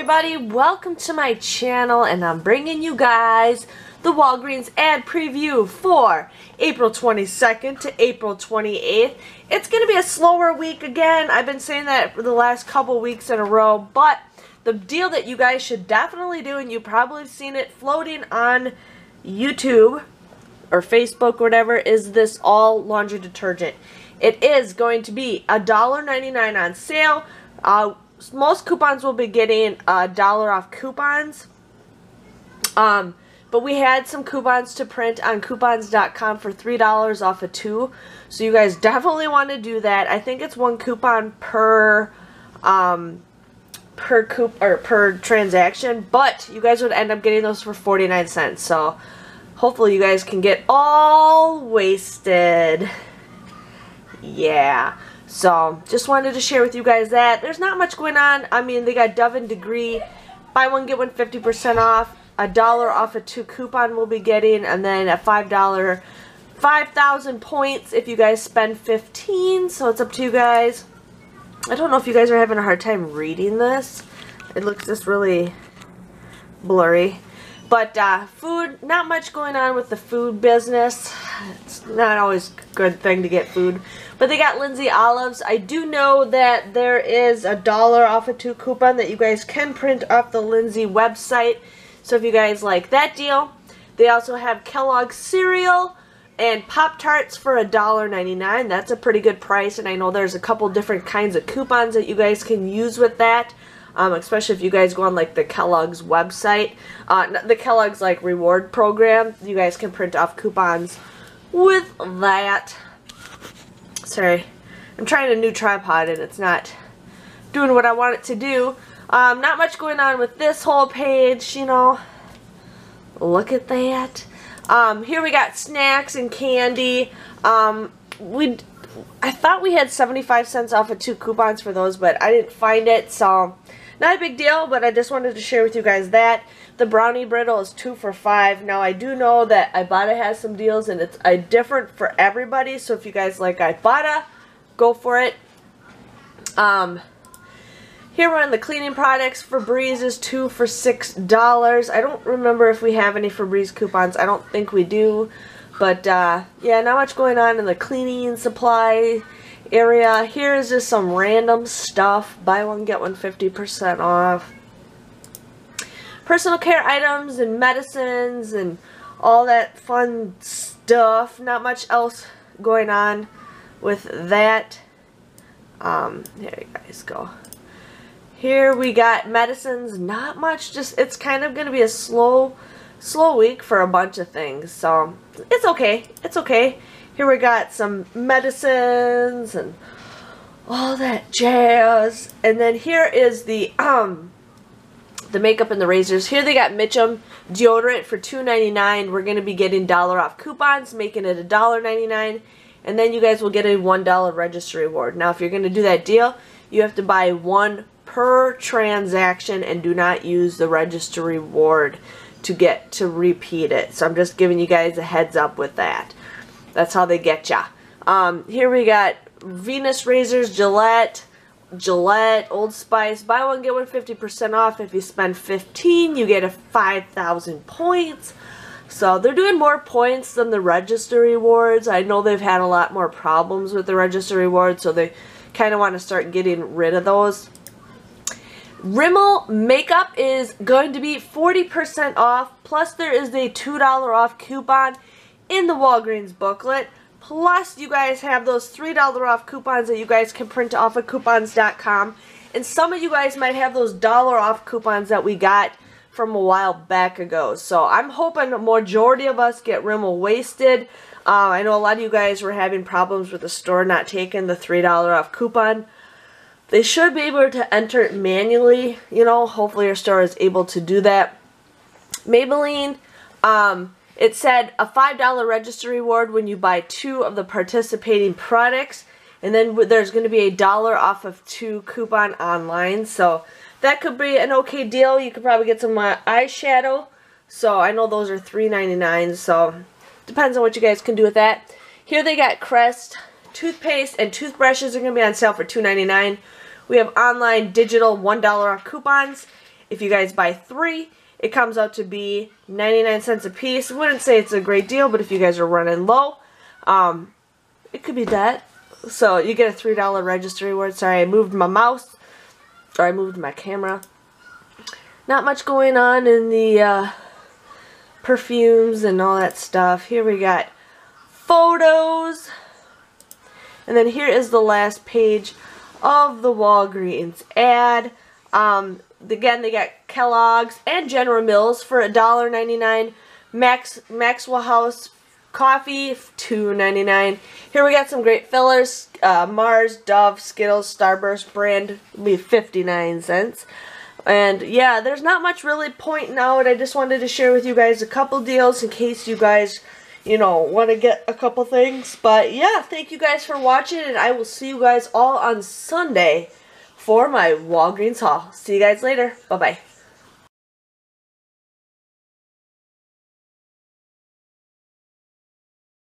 everybody, welcome to my channel, and I'm bringing you guys the Walgreens ad preview for April 22nd to April 28th. It's going to be a slower week again. I've been saying that for the last couple weeks in a row, but the deal that you guys should definitely do, and you've probably seen it floating on YouTube or Facebook or whatever, is this all laundry detergent. It is going to be $1.99 on sale. Most coupons will be getting $1 off coupons. But we had some coupons to print on coupons.com for $3 off of 2. So you guys definitely want to do that. I think it's 1 coupon per per transaction, but you guys would end up getting those for 49 cents. So hopefully you guys can get all wasted. Yeah. So, just wanted to share with you guys that. There's not much going on. I mean, they got Dove and Degree. Buy one, get one 50% off. $1 off a 2 coupon we'll be getting. And then a $5, 5,000 points if you guys spend 15. So, it's up to you guys. I don't know if you guys are having a hard time reading this. It looks just really blurry. But food, not much going on with the food business. It's not always a good thing to get food. But they got Lindsay olives. I do know that there is $1 off a 2 coupon that you guys can print off the Lindsay website. So if you guys like that deal. They also have Kellogg's cereal and Pop-Tarts for $1.99. That's a pretty good price. And I know there's a couple different kinds of coupons that you guys can use with that. Especially if you guys go on like the Kellogg's website, the Kellogg's like reward program, you guys can print off coupons with that. Sorry, I'm trying a new tripod and it's not doing what I want it to do. Not much going on with this whole page, you know. Look at that. Here we got snacks and candy. I thought we had 75 cents off of 2 coupons for those, but I didn't find it, so not a big deal, but I just wanted to share with you guys that. The brownie brittle is 2 for $5. Now, I do know that Ibotta has some deals, and it's different for everybody, so if you guys like Ibotta, go for it. Here we're on the cleaning products. Febreze is 2 for $6. I don't remember if we have any Febreze coupons. I don't think we do. But, yeah, not much going on in the cleaning supply area. Here is just some random stuff. Buy one, get one 50% off. Personal care items and medicines and all that fun stuff. Not much else going on with that. There you guys go. Here we got medicines. Not much. Just, it's kind of going to be a slow week for a bunch of things. So, it's okay. It's okay. Here we got some medicines and all that jazz. And then here is the makeup and the razors. Here they got Mitchum deodorant for $2.99. We're going to be getting $1 off coupons, making it $1.99. And then you guys will get a $1 registry reward. Now, if you're going to do that deal, you have to buy 1 per transaction and do not use the registry reward to get to repeat it. So I'm just giving you guys a heads up with that. That's how they get ya. Here we got Venus razors, Gillette, Old Spice. Buy one, get one 50% off. If you spend 15, you get a 5,000 points. So they're doing more points than the registry rewards. I know they've had a lot more problems with the registry rewards, so they kind of want to start getting rid of those. Rimmel makeup is going to be 40% off. Plus there is a $2 off coupon in the Walgreens booklet. Plus you guys have those $3 off coupons that you guys can print off of coupons.com. And some of you guys might have those $1 off coupons that we got from a while back ago. So I'm hoping a majority of us get Rimmel wasted. I know a lot of you guys were having problems with the store not taking the $3 off coupon. They should be able to enter it manually. You know, hopefully your store is able to do that. Maybelline, it said a $5 registry reward when you buy 2 of the participating products. And then there's going to be a $1 off of 2 coupon online. So that could be an okay deal. You could probably get some eyeshadow. So I know those are $3.99. So depends on what you guys can do with that. Here they got Crest. Toothpaste and toothbrushes are going to be on sale for $2.99. We have online digital $1 off coupons. If you guys buy 3, it comes out to be 99 cents a piece. I wouldn't say it's a great deal, but if you guys are running low, it could be that. So you get a $3 register reward. Sorry, I moved my mouse, or I moved my camera. Not much going on in the perfumes and all that stuff. Here we got photos. And then here is the last page of the Walgreens ad. Again, they got Kellogg's and General Mills for $1.99. Maxwell House coffee, $2.99. Here we got some great fillers. Mars, Dove, Skittles, Starburst brand will be 59 cents. And yeah, there's not much really pointing out. I just wanted to share with you guys a couple deals in case you guys, you know, want to get a couple things. But yeah, thank you guys for watching, and I will see you guys all on Sunday for my Walgreens haul. See you guys later. Bye-bye.